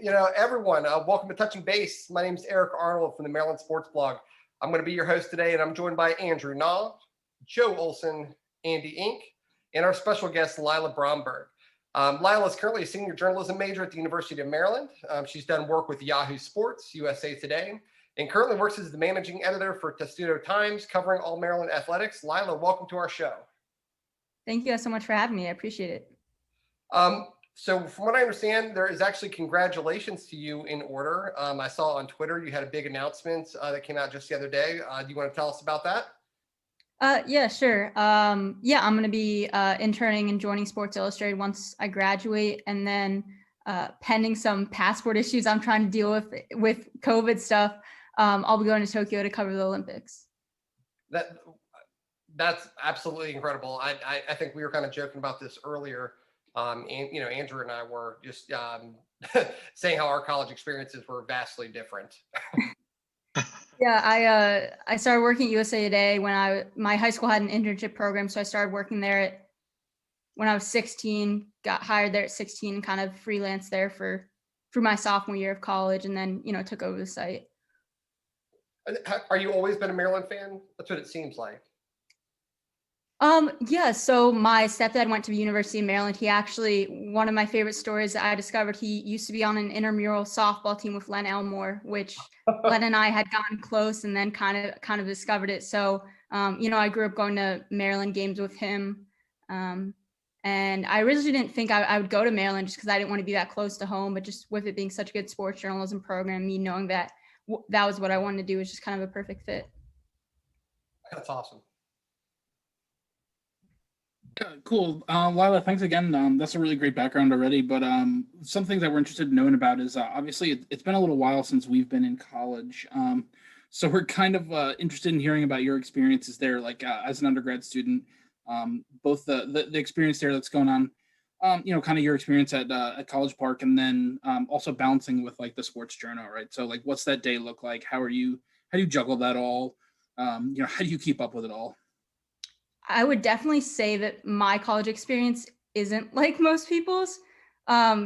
everyone, welcome to Touching Base. My name is Eric Arnold from the Maryland Sports Blog. I'm going to be your host today, and I'm joined by Andrew Naw, Joe Olson, Andy Enck, and our special guest, Lila Bromberg. Lila is currently a senior journalism major at the University of Maryland. She's done work with Yahoo Sports, USA Today, and currently works as the managing editor for Testudo Times, covering all Maryland athletics. Lila, welcome to our show. Thank you guys so much for having me. I appreciate it. So from what I understand, there is actually congratulations to you in order. I saw on Twitter you had a big announcement that came out just the other day. Do you want to tell us about that? Yeah, sure. I'm going to be interning and joining Sports Illustrated once I graduate, and then pending some passport issues I'm trying to deal with COVID stuff, I'll be going to Tokyo to cover the Olympics. That's absolutely incredible. I think we were kind of joking about this earlier. And Andrew and I were just saying how our college experiences were vastly different. Yeah, I started working at USA Today when my high school had an internship program, so I started working there when I was 16. Got hired there at 16, and kind of freelanced there through my sophomore year of college, and then took over the site. Are you always been a Maryland fan? That's what it seems like. Yeah, so my stepdad went to the University of Maryland. He actually, one of my favorite stories that I discovered, he used to be on an intramural softball team with Len Elmore, which Len and I had gotten close and then kind of discovered it. So, I grew up going to Maryland games with him. And I originally didn't think I would go to Maryland just because I didn't want to be that close to home, but just with it being such a good sports journalism program, me knowing that that was what I wanted to do was just kind of a perfect fit. That's awesome. Yeah, cool. Lila, thanks again. That's a really great background already, but some things that we're interested in knowing about is obviously it's been a little while since we've been in college. So we're kind of interested in hearing about your experiences there, like as an undergrad student, both the experience there that's going on, kind of your experience at College Park, and then also balancing with like the sports journal, right? So like, what's that day look like? How do you juggle that all? How do you keep up with it all? I would definitely say that my college experience isn't like most people's.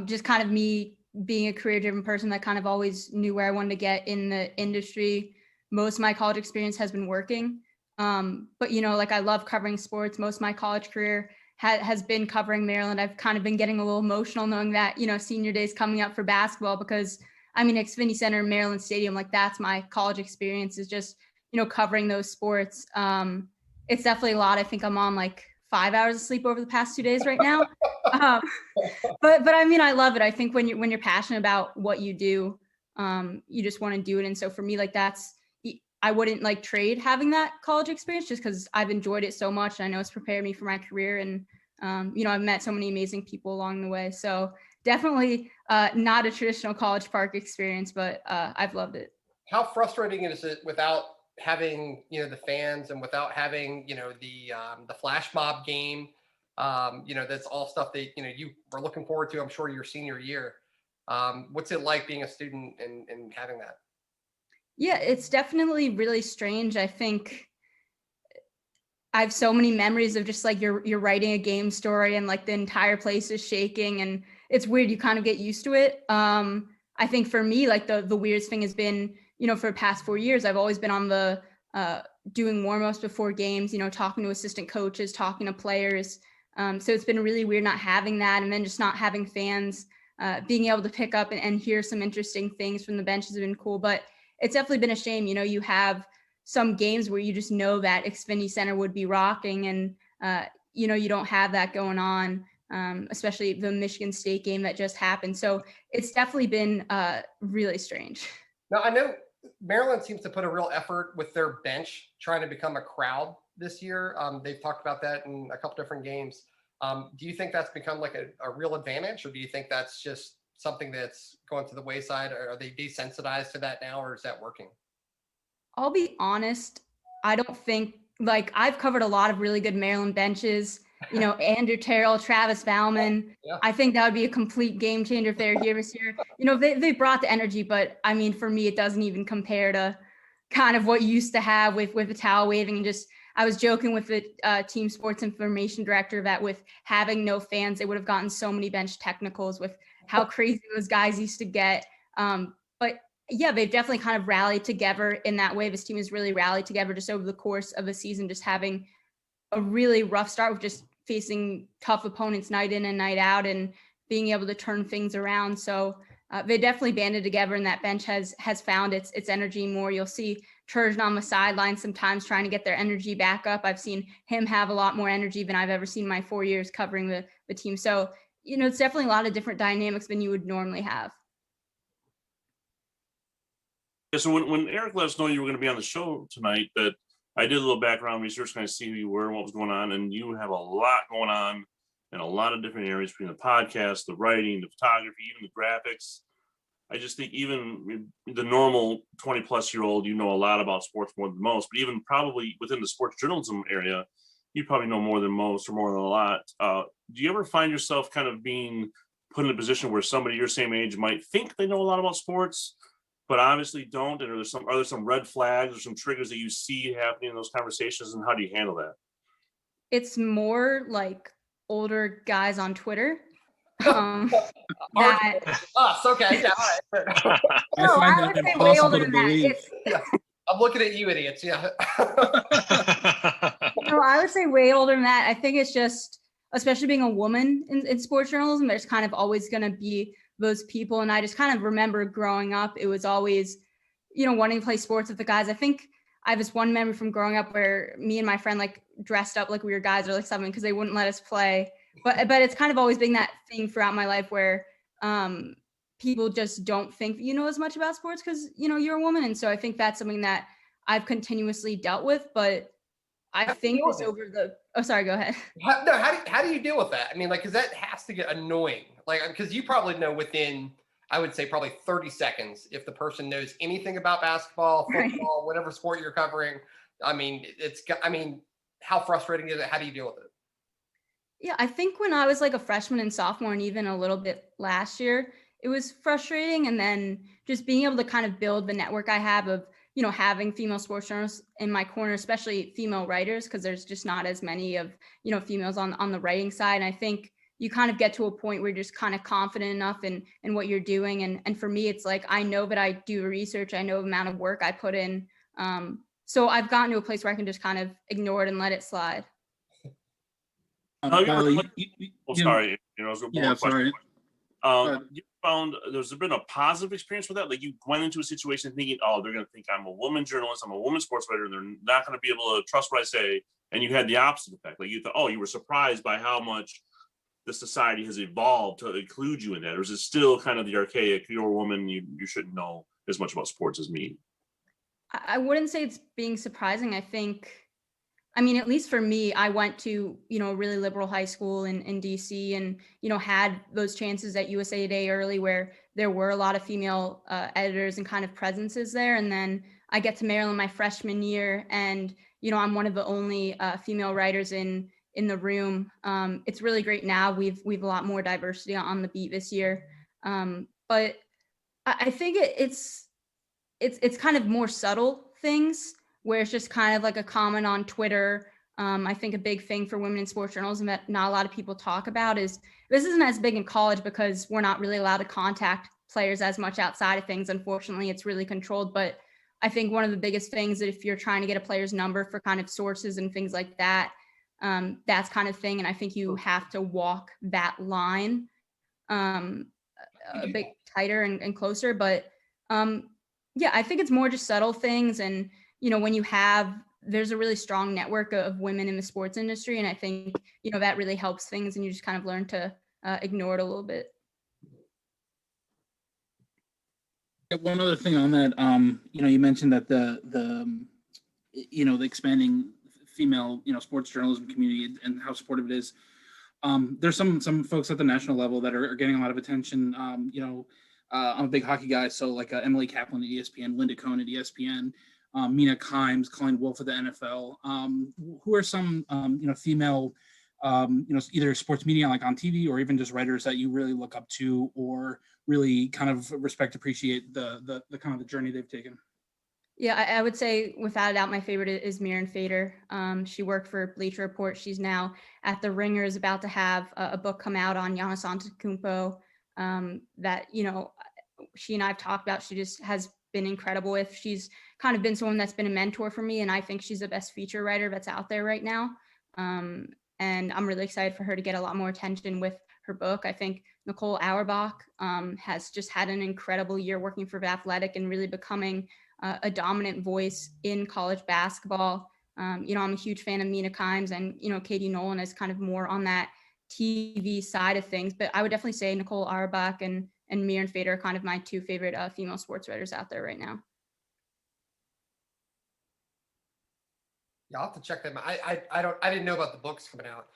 Just kind of me being a career-driven person that kind of always knew where I wanted to get in the industry. Most of my college experience has been working. But, like I love covering sports. Most of my college career has been covering Maryland. I've kind of been getting a little emotional knowing that, senior day is coming up for basketball because, Xfinity Center, Maryland Stadium, like that's my college experience is just, covering those sports. It's definitely a lot. I think I'm on like 5 hours of sleep over the past 2 days right now. But I love it. I think when you're passionate about what you do, you just want to do it. And so for me, like I wouldn't like trade having that college experience just because I've enjoyed it so much. And I know it's prepared me for my career. And, I've met so many amazing people along the way. So definitely not a traditional College Park experience, but I've loved it. How frustrating is it without having the fans and without having the flash mob game, that's all stuff that you were looking forward to, I'm sure, your senior year. What's it like being a student and having that? Yeah, it's definitely really strange. I think I have so many memories of just like you're writing a game story and like the entire place is shaking, and it's weird. You kind of get used to it. I think for me, like the weirdest thing has been, for the past 4 years, I've always been on the doing warm-ups before games, talking to assistant coaches, talking to players. So it's been really weird not having that, and then just not having fans, being able to pick up and hear some interesting things from the bench has been cool. But it's definitely been a shame. You have some games where you just know that Xfinity Center would be rocking, and you don't have that going on. Especially the Michigan State game that just happened. So it's definitely been really strange. Now, I know Maryland seems to put a real effort with their bench trying to become a crowd this year. They've talked about that in a couple different games. Do you think that's become like a real advantage, or do you think that's just something that's going to the wayside? Or are they desensitized to that now, or is that working? I'll be honest. I don't think, like, I've covered a lot of really good Maryland benches, Andrew Terrell, Travis Bauman. Yeah. I think that would be a complete game changer if they're here this year. They brought the energy, but for me, it doesn't even compare to kind of what you used to have with the towel waving and just, I was joking with the team sports information director that with having no fans, they would have gotten so many bench technicals with how crazy those guys used to get. But yeah, they've definitely kind of rallied together in that way. This team has really rallied together just over the course of a season, just having a really rough start with just facing tough opponents night in and night out and being able to turn things around. So they definitely banded together, and that bench has found its energy more. You'll see Turgeon on the sideline sometimes trying to get their energy back up. I've seen him have a lot more energy than I've ever seen in my 4 years covering the team. So, it's definitely a lot of different dynamics than you would normally have. Yeah, so when Eric let us know you were going to be on the show tonight, that I did a little background research, kind of see who you were and what was going on, and you have a lot going on in a lot of different areas, between the podcast, the writing, the photography, even the graphics. I just think even the normal 20-plus-year-old, a lot about sports more than most, but even probably within the sports journalism area, you probably know more than most or more than a lot. Do you ever find yourself kind of being put in a position where somebody your same age might think they know a lot about sports, but obviously don't? And are there some red flags or some triggers that you see happening in those conversations, and how do you handle that? It's more like older guys on Twitter. Us, okay, yeah, all right. I would say way older than that. Yeah, I'm looking at you idiots, yeah. I would say way older than that. I think it's just, especially being a woman in sports journalism, there's kind of always going to be those people. And I just kind of remember growing up, it was always, wanting to play sports with the guys. I think I have this one memory from growing up where me and my friend like dressed up like we were guys or like something because they wouldn't let us play. But it's kind of always been that thing throughout my life where people just don't think you know as much about sports because, you're a woman. And so I think that's something that I've continuously dealt with. But I think it's over the – oh, sorry, go ahead. How do you deal with that? I mean, because that has to get annoying. Because you probably know within, I would say, probably 30 seconds if the person knows anything about basketball, football, whatever sport you're covering. I mean, how frustrating is it? How do you deal with it? Yeah, I think when I was like a freshman and sophomore and even a little bit last year, it was frustrating. And then just being able to kind of build the network I have of, having female sports journalists in my corner, especially female writers, because there's just not as many of, females on the writing side. And I think you kind of get to a point where you're just kind of confident enough in what you're doing. And for me, it's like, I know that I do research, I know the amount of work I put in. So I've gotten to a place where I can just kind of ignore it and let it slide. Sorry. Sorry. You found there's been a positive experience with that? Like, you went into a situation thinking, oh, they're going to think I'm a woman journalist, I'm a woman sports writer, and they're not going to be able to trust what I say. And you had the opposite effect. Like, you thought, oh, you were surprised by how much the society has evolved to include you in that. Or is it still kind of the archaic, you're a woman, you shouldn't know as much about sports as me? I wouldn't say it's being surprising. I think, at least for me, I went to, a really liberal high school in DC and, had those chances at USA Today early where there were a lot of female editors and kind of presences there. And then I get to Maryland my freshman year and, I'm one of the only female writers in the room. It's really great now. We've a lot more diversity on the beat this year. But I think it's kind of more subtle things where it's just kind of like a comment on Twitter. I think a big thing for women in sports journalism that not a lot of people talk about is this isn't as big in college because we're not really allowed to contact players as much outside of things. Unfortunately, it's really controlled. But I think one of the biggest things that if you're trying to get a player's number for kind of sources and things like that, that's kind of thing. And I think you have to walk that line a bit tighter and closer. But yeah, I think it's more just subtle things. And, when there's a really strong network of women in the sports industry. And I think, that really helps things and you just kind of learn to ignore it a little bit. One other thing on that, you mentioned that the expanding female, sports journalism community and how supportive it is. There's some folks at the national level that are getting a lot of attention. I'm a big hockey guy, so like Emily Kaplan at ESPN, Linda Cohn at ESPN, Mina Kimes, Colleen Wolfe at the NFL, who are some, female, either sports media like on TV or even just writers that you really look up to or really kind of respect, appreciate the kind of the journey they've taken. Yeah, I would say without a doubt, my favorite is Mirren Fader. She worked for Bleacher Report. She's now at The Ringer, is about to have a book come out on Giannis Antetokounmpo. that, she and I've talked about. She just has been incredible with. She's kind of been someone that's been a mentor for me, and I think she's the best feature writer that's out there right now. And I'm really excited for her to get a lot more attention with her book. I think Nicole Auerbach has just had an incredible year working for The Athletic and really becoming a dominant voice in college basketball. I'm a huge fan of Mina Kimes, and, Katie Nolan is kind of more on that TV side of things. But I would definitely say Nicole Auerbach and Mir and Fader are kind of my two favorite female sports writers out there right now. Yeah, I'll have to check them out. I didn't know about the books coming out.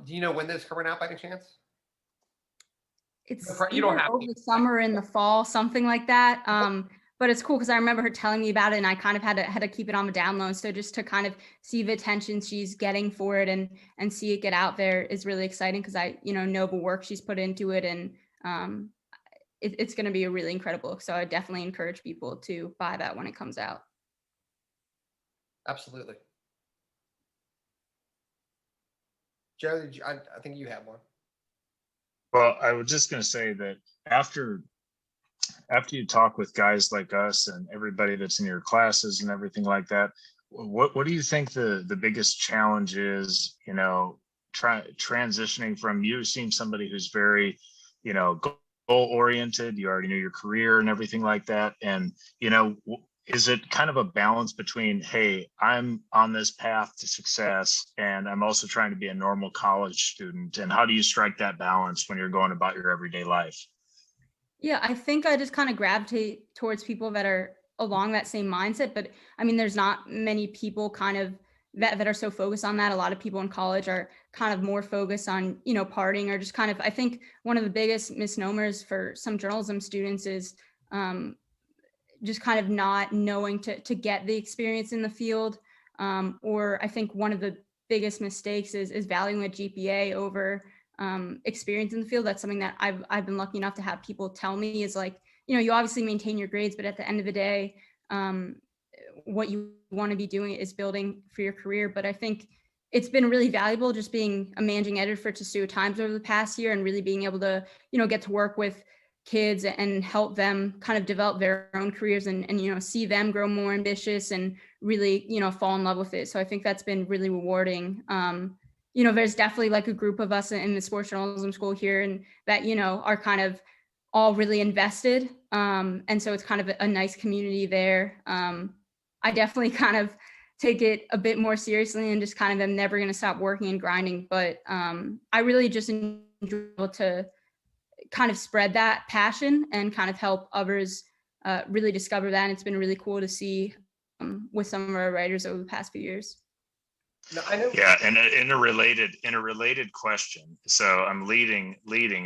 Do you know when those coming out by any chance? It's You don't either have over to. the summer or in the fall, something like that. But it's cool because I remember her telling me about it, and I kind of had to keep it on the down low. So just to kind of see the attention she's getting for it and see it get out there is really exciting, because I know the work she's put into it, and it's going to be a really incredible book. So I definitely encourage people to buy that when it comes out. Absolutely. Joe, I think you have one. Well, I was just going to say that after you talk with guys like us and everybody that's in your classes and everything like that, what do you think the biggest challenge is, transitioning from you seeing somebody who's very, goal oriented, you already knew your career and everything like that. And, is it kind of a balance between, hey, I'm on this path to success and I'm also trying to be a normal college student? And how do you strike that balance when you're going about your everyday life? Yeah, I think I just kind of gravitate towards people that are along that same mindset. But I mean, there's not many people kind of that are so focused on that. A lot of people in college are kind of more focused on, partying, or just kind of, I think one of the biggest misnomers for some journalism students is just kind of not knowing to get the experience in the field. Or I think one of the biggest mistakes is valuing a GPA over experience in the field. That's something that I've been lucky enough to have people tell me is like, you obviously maintain your grades, but at the end of the day, what you want to be doing is building for your career. But I think it's been really valuable just being a managing editor for Testudo Times over the past year, and really being able to, get to work with kids and help them kind of develop their own careers and see them grow more ambitious and really, fall in love with it. So I think that's been really rewarding. There's definitely like a group of us in the sports journalism school here, and that, are kind of all really invested. And so it's kind of a nice community there. I definitely kind of take it a bit more seriously and just kind of am never going to stop working and grinding. But I really just enjoy to kind of spread that passion and kind of help others really discover that. And it's been really cool to see with some of our writers over the past few years. No, I know. Yeah, and in a related question. So I'm leading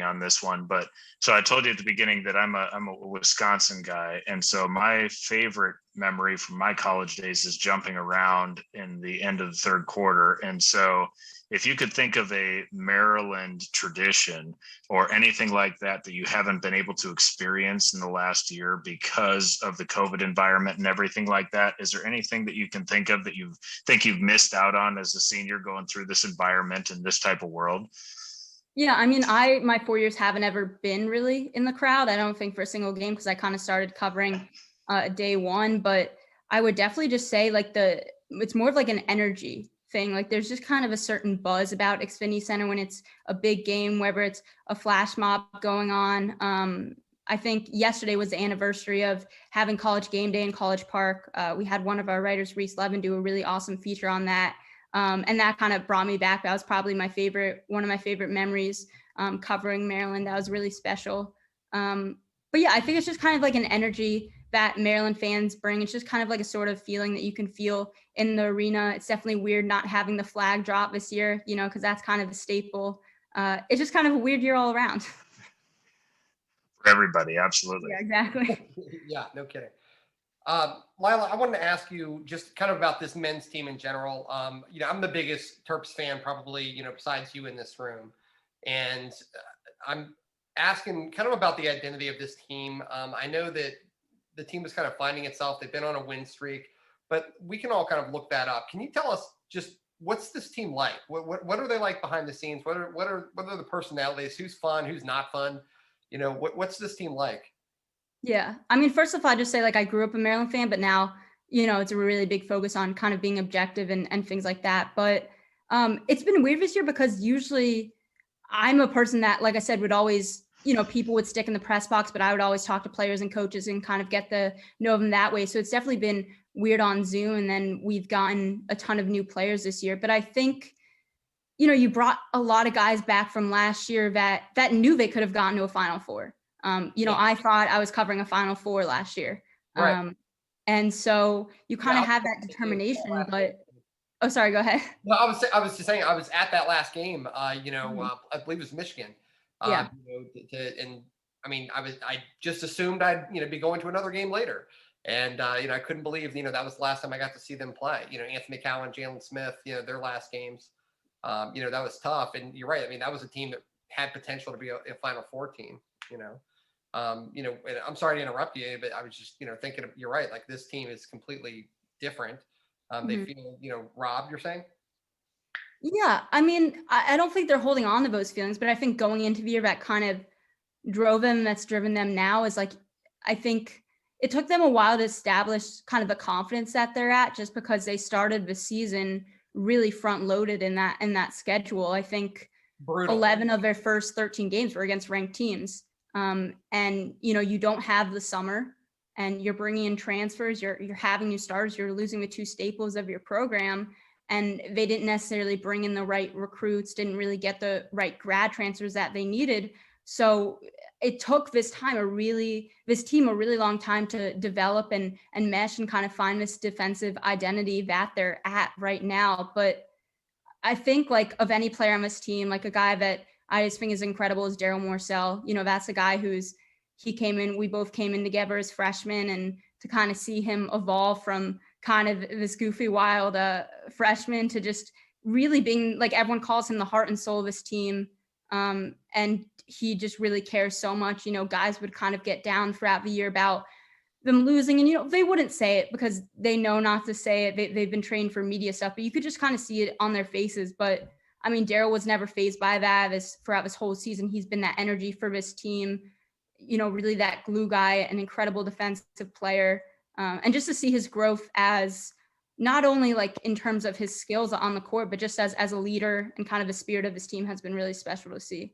on this one, but so I told you at the beginning that I'm a Wisconsin guy, and so my favorite memory from my college days is jumping around in the end of the third quarter. And so if you could think of a Maryland tradition or anything like that you haven't been able to experience in the last year because of the COVID environment and everything like that, is there anything that you can think of that you think you've missed out on as a senior going through this environment and this type of world? Yeah, I mean, my 4 years haven't ever been really in the crowd. I don't think for a single game, because I kind of started covering day one. But I would definitely just say it's more of like an energy thing. Like there's just kind of a certain buzz about Xfinity Center when it's a big game, whether it's a flash mob going on. I think yesterday was the anniversary of having College Game Day in College Park. We had one of our writers, Reese Levin, do a really awesome feature on that. And that kind of brought me back. That was probably one of my favorite memories covering Maryland. That was really special. But yeah, I think it's just kind of like an energy that Maryland fans bring. It's just kind of like a sort of feeling that you can feel in the arena. It's definitely weird not having the flag drop this year, because that's kind of a staple. It's just kind of a weird year all around. For everybody, absolutely. Yeah, exactly. Yeah, no kidding. Lila, I wanted to ask you just kind of about this men's team in general. I'm the biggest Terps fan probably, besides you in this room. And I'm asking kind of about the identity of this team. I know that the team is kind of finding itself. They've been on a win streak, but we can all kind of look that up. Can you tell us just what's this team like? What are they like behind the scenes? What are the personalities? Who's fun? Who's not fun? What's this team like? Yeah. I mean, first of all, I just say like I grew up a Maryland fan, but now, it's a really big focus on kind of being objective and things like that. But it's been weird this year because usually I'm a person that, like I said, would always, people would stick in the press box, but I would always talk to players and coaches and kind of get to know them that way. So it's definitely been weird on Zoom. And then we've gotten a ton of new players this year. But I think, you brought a lot of guys back from last year that knew they could have gotten to a Final Four. Yeah. I thought I was covering a Final Four last year. Right. And so you kind of Yeah, have that determination, but oh, sorry, go ahead. No, I was just saying I was at that last game. I believe it was Michigan. Yeah. And I mean, I just assumed I'd be going to another game later, and I couldn't believe that was the last time I got to see them play. Anthony Cowan, Jalen Smith, their last games. That was tough, and you're right. I mean, that was a team that had potential to be a Final Four team. And I'm sorry to interrupt you, but I was just thinking you're right. Like this team is completely different. They feel robbed. You're saying? Yeah, I mean, I don't think they're holding on to those feelings, but I think going into the year that kind of drove them, that's driven them now is like, I think it took them a while to establish kind of the confidence that they're at, just because they started the season really front loaded in that schedule. I think Brutal. 11 of their first 13 games were against ranked teams. And you don't have the summer, and you're bringing in transfers, you're having new stars, you're losing the two staples of your program, and they didn't necessarily bring in the right recruits, didn't really get the right grad transfers that they needed. So it took this team a really long time to develop and mesh and kind of find this defensive identity that they're at right now. But I think like of any player on this team, like a guy that I just think is incredible is Daryl Morcell. That's a guy we both came in together as freshmen, and to kind of see him evolve from kind of this goofy, wild freshman to just really being like, everyone calls him the heart and soul of this team. And he just really cares so much. Guys would kind of get down throughout the year about them losing, and they wouldn't say it because they know not to say it. They've been trained for media stuff, but you could just kind of see it on their faces. But I mean, Daryl was never fazed by that. Throughout this whole season, he's been that energy for this team, really that glue guy, an incredible defensive player. And just to see his growth as not only like in terms of his skills on the court, but just as a leader and kind of the spirit of his team has been really special to see.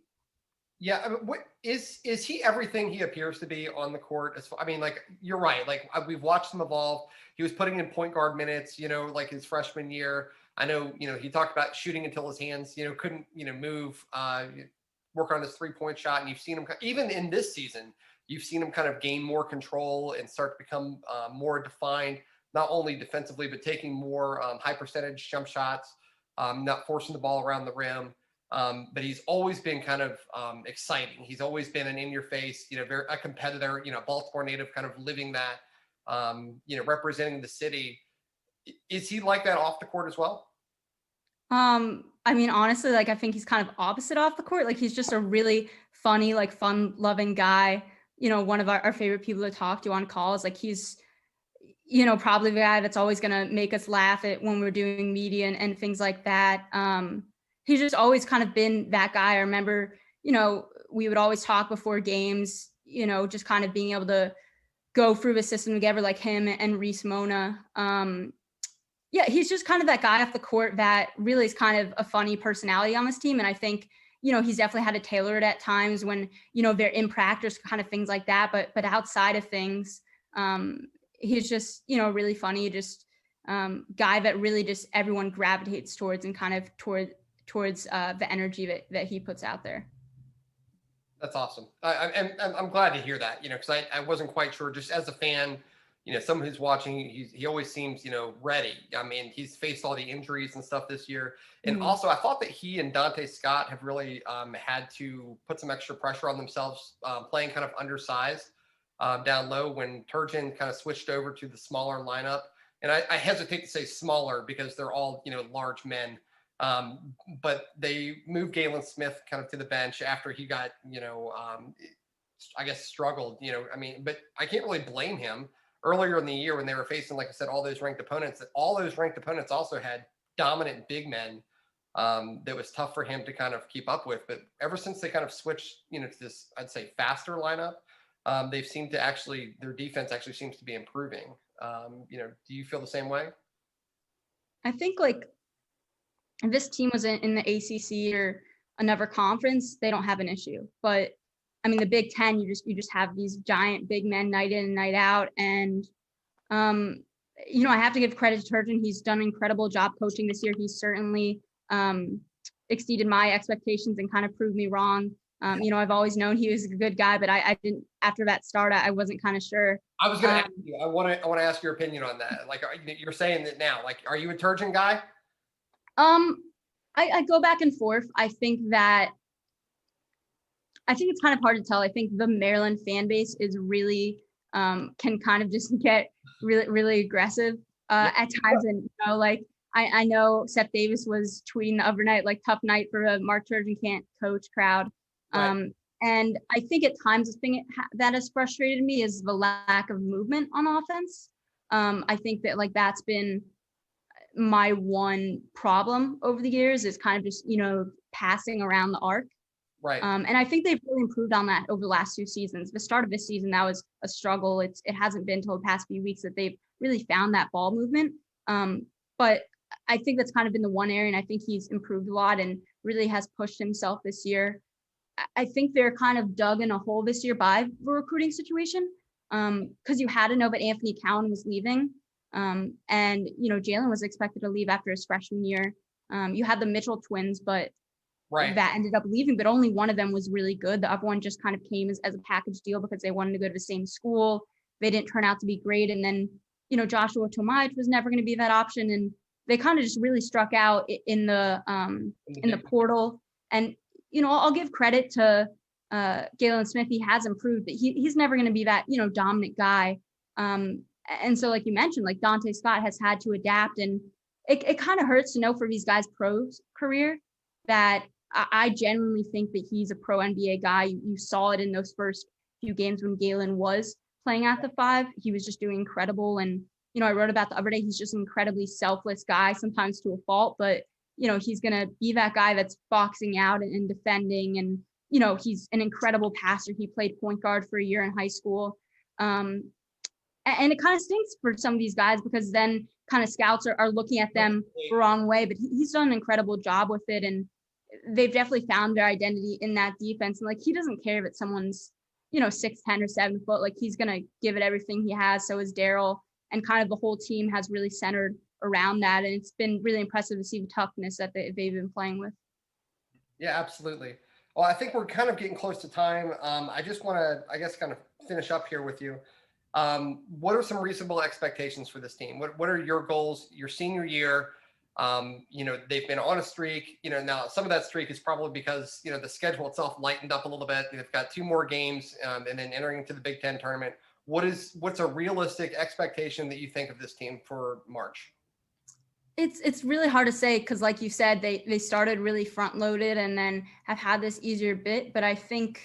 Yeah, I mean, what is he everything he appears to be on the court? I mean, like you're right. Like we've watched him evolve. He was putting in point guard minutes, like his freshman year. I know, he talked about shooting until his hands, couldn't, move, work on his 3-point shot. And you've seen him, even in this season, you've seen him kind of gain more control and start to become more defined, not only defensively, but taking more high percentage jump shots, not forcing the ball around the rim. But he's always been kind of exciting. He's always been an in-your-face, a competitor, Baltimore native, kind of living that, representing the city. Is he like that off the court as well? I mean, honestly, like I think he's kind of opposite off the court. Like he's just a really funny, like fun-loving guy. One of our favorite people to talk to on calls. Like he's, probably the guy that's always gonna make us laugh at when we're doing media and things like that. He's just always kind of been that guy. I remember, we would always talk before games. Just kind of being able to go through the system together, like him and Reese Mona. Yeah, he's just kind of that guy off the court that really is kind of a funny personality on this team. And I think, he's definitely had to tailor it at times when, they're in practice, kind of things like that. But outside of things, he's just, really funny, just guy that really just everyone gravitates towards and kind of towards the energy that he puts out there. That's awesome. I'm glad to hear that, because I wasn't quite sure, just as a fan, someone who's watching, he always seems, ready. I mean, he's faced all the injuries and stuff this year. And also I thought that he and Dante Scott have really had to put some extra pressure on themselves, playing kind of undersized down low when Turgeon kind of switched over to the smaller lineup. And I hesitate to say smaller because they're all, large men. But they moved Galen Smith kind of to the bench after he got, I guess struggled, but I can't really blame him. Earlier in the year when they were facing, like I said, all those ranked opponents also had dominant big men that was tough for him to kind of keep up with. But ever since they kind of switched, to this, I'd say, faster lineup, they've seemed to actually, their defense actually seems to be improving. Do you feel the same way? I think like if this team was in the ACC or another conference, they don't have an issue. But I mean, the Big Ten, you just have these giant big men night in and night out. And, I have to give credit to Turgeon. He's done an incredible job coaching this year. He's certainly exceeded my expectations and kind of proved me wrong. I've always known he was a good guy, but I didn't, after that start, I wasn't kind of sure. I was going to ask you, I want to ask your opinion on that. Like, you're saying that now, like, are you a Turgeon guy? I go back and forth. I think it's kind of hard to tell. I think the Maryland fan base is really can kind of just get really, really aggressive at times. And I know Seth Davis was tweeting the other night, like, tough night for a Mark Turgeon can't coach crowd. Right. And I think at times the thing that has frustrated me is the lack of movement on offense. I think that that's been my one problem over the years is kind of just, passing around the arc. Right. And I think they've really improved on that over the last 2 seasons. The start of this season, that was a struggle. It hasn't been until the past few weeks that they've really found that ball movement. But I think that's kind of been the one area, and I think he's improved a lot and really has pushed himself this year. I think they're kind of dug in a hole this year by the recruiting situation because you had to know that Anthony Cowan was leaving. And, Jalen was expected to leave after his freshman year. You had the Mitchell twins, but that ended up leaving, but only one of them was really good. The other one just kind of came as a package deal because they wanted to go to the same school. They didn't turn out to be great. And then, Joshua Tomaic was never going to be that option. And they kind of just really struck out in the portal. And, I'll give credit to Galen Smith. He has improved, but he's never going to be that, dominant guy. And so, like you mentioned, like Dante Scott has had to adapt, and it kind of hurts to know for these guys' pros career that I genuinely think that he's a pro NBA guy. You saw it in those first few games when Galen was playing at the 5. He was just doing incredible. And, I wrote about the other day, he's just an incredibly selfless guy, sometimes to a fault, but, he's going to be that guy that's boxing out and defending. And, he's an incredible passer. He played point guard for a year in high school. And it kind of stinks for some of these guys because then kind of scouts are looking at them the wrong way, but he's done an incredible job with it. And they've definitely found their identity in that defense. And like, he doesn't care if someone's, 6'10" or 7 foot, like he's going to give it everything he has. So is Daryl, and kind of the whole team has really centered around that. And it's been really impressive to see the toughness that they've been playing with. Yeah, absolutely. Well, I think we're kind of getting close to time. I just want to, kind of finish up here with you. What are some reasonable expectations for this team? What are your goals your senior year? They've been on a streak, now some of that streak is probably because, the schedule itself lightened up a little bit. They've got 2 more games and then entering into the Big Ten tournament. What's a realistic expectation that you think of this team for March? It's really hard to say because, like you said, they started really front loaded and then have had this easier bit. But I think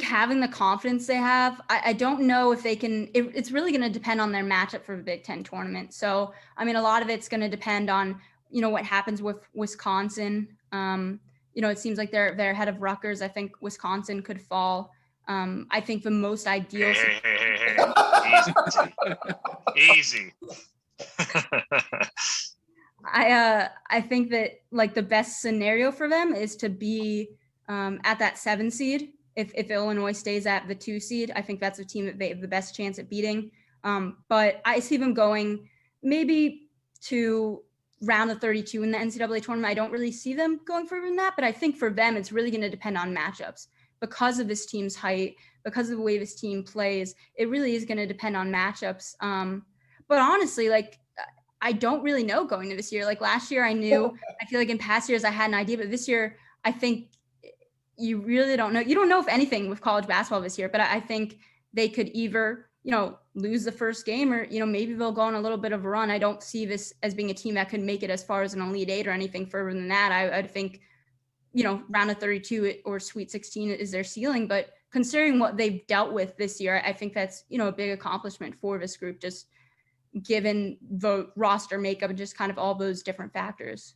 having the confidence they have, I don't know if they can. It's really going to depend on their matchup for the Big Ten tournament. So I mean, a lot of it's going to depend on what happens with Wisconsin. It seems like they're ahead of Rutgers. I think Wisconsin could fall. I think the most ideal. Easy. I think that like the best scenario for them is to be at that 7 seed. If Illinois stays at the 2 seed, I think that's a team that they have the best chance at beating. But I see them going maybe to round of 32 in the NCAA tournament. I don't really see them going further than that, but I think for them, it's really going to depend on matchups. Because of this team's height, because of the way this team plays, it really is going to depend on matchups. But honestly, like, I don't really know going into this year. Like last year I knew, I feel like in past years I had an idea, but this year I think you really don't know. You don't know if anything with college basketball this year, but I think they could either, lose the first game or, maybe they'll go on a little bit of a run. I don't see this as being a team that could make it as far as an Elite 8 or anything further than that. I'd think, round of 32 or Sweet 16 is their ceiling, but considering what they've dealt with this year, I think that's, a big accomplishment for this group, just given the roster makeup and just kind of all those different factors.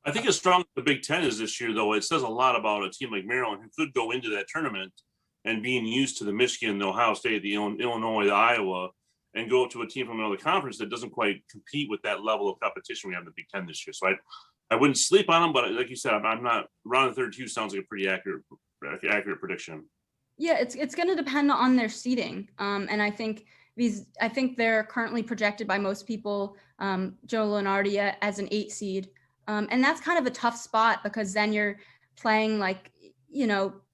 I think as strong as the Big Ten is this year, though, it says a lot about a team like Maryland who could go into that tournament and being used to the Michigan, the Ohio State, the Illinois, the Iowa, and go to a team from another conference that doesn't quite compete with that level of competition we have in the Big Ten this year. So I wouldn't sleep on them, but like you said, I'm not. Round of 32 sounds like a pretty accurate prediction. Yeah, it's going to depend on their seeding, and I think they're currently projected by most people, Joe Lenardi, as an 8 seed, and that's kind of a tough spot because then you're playing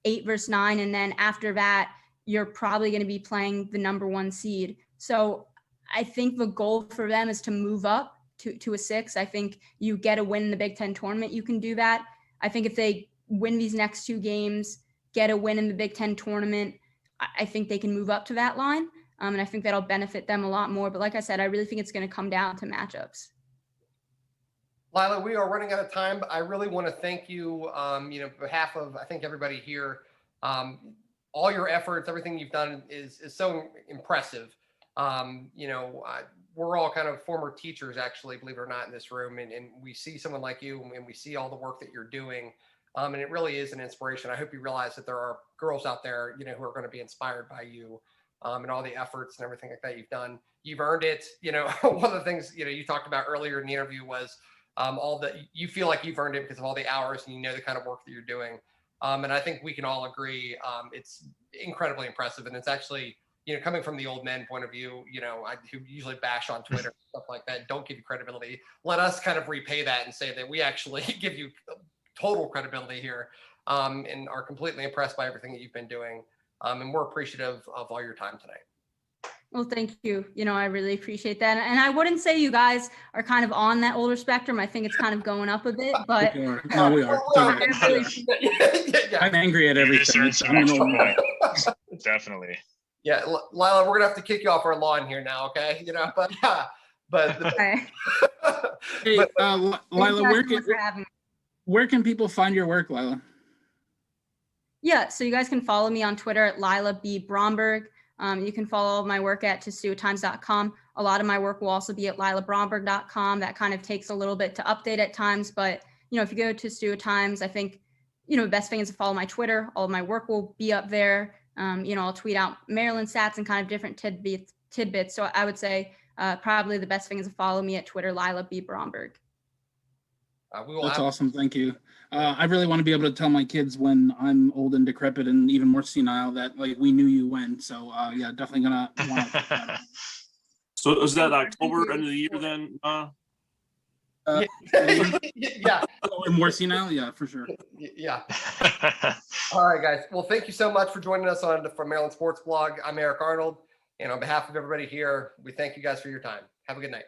8 versus 9, and then after that you're probably going to be playing the number 1 seed. So I think the goal for them is to move up to a 6. I think you get a win in the Big Ten tournament, you can do that. I think if they win these next 2 games, get a win in the Big Ten tournament, I think they can move up to that line. And I think that'll benefit them a lot more. But like I said, I really think it's going to come down to matchups. Lila, we are running out of time, but I really want to thank you, on behalf of, I think, everybody here. All your efforts, everything you've done is so impressive. We're all kind of former teachers, actually, believe it or not, in this room. And we see someone like you and we see all the work that you're doing. And it really is an inspiration. I hope you realize that there are girls out there, who are going to be inspired by you and all the efforts and everything like that you've done. You've earned it. One of the things, you talked about earlier in the interview was you feel like you've earned it because of all the hours and the kind of work that you're doing. And I think we can all agree it's incredibly impressive. And it's actually, coming from the old men point of view, who usually bash on Twitter, stuff like that, don't give you credibility. Let us kind of repay that and say that we actually give you total credibility here and are completely impressed by everything that you've been doing. And we're appreciative of all your time tonight. Well, thank you. I really appreciate that. And I wouldn't say you guys are kind of on that older spectrum. I think it's kind of going up a bit, but We are. No, we are. I'm angry at everything. Definitely. Yeah, Lila, we're gonna have to kick you off our lawn here now, okay? But okay. Hey, Lila, where can people find your work, Lila? Yeah, so you guys can follow me on Twitter at Lila B. Bromberg. You can follow all of my work at tostuatimes.com. A lot of my work will also be at lilabromberg.com. That kind of takes a little bit to update at times, but if you go to Stu Times, I think the best thing is to follow my Twitter. All of my work will be up there. I'll tweet out Maryland stats and kind of different tidbits. So I would say probably the best thing is to follow me at Twitter, Lila B. Bromberg. That's awesome. Thank you. I really want to be able to tell my kids when I'm old and decrepit and even more senile that we knew you when. So yeah, definitely gonna want to. So is that October end of the year then? Yeah. More senile? Yeah, for sure. Yeah. All right, guys. Well, thank you so much for joining us from Maryland Sports Blog. I'm Enck Arnold. And on behalf of everybody here, we thank you guys for your time. Have a good night.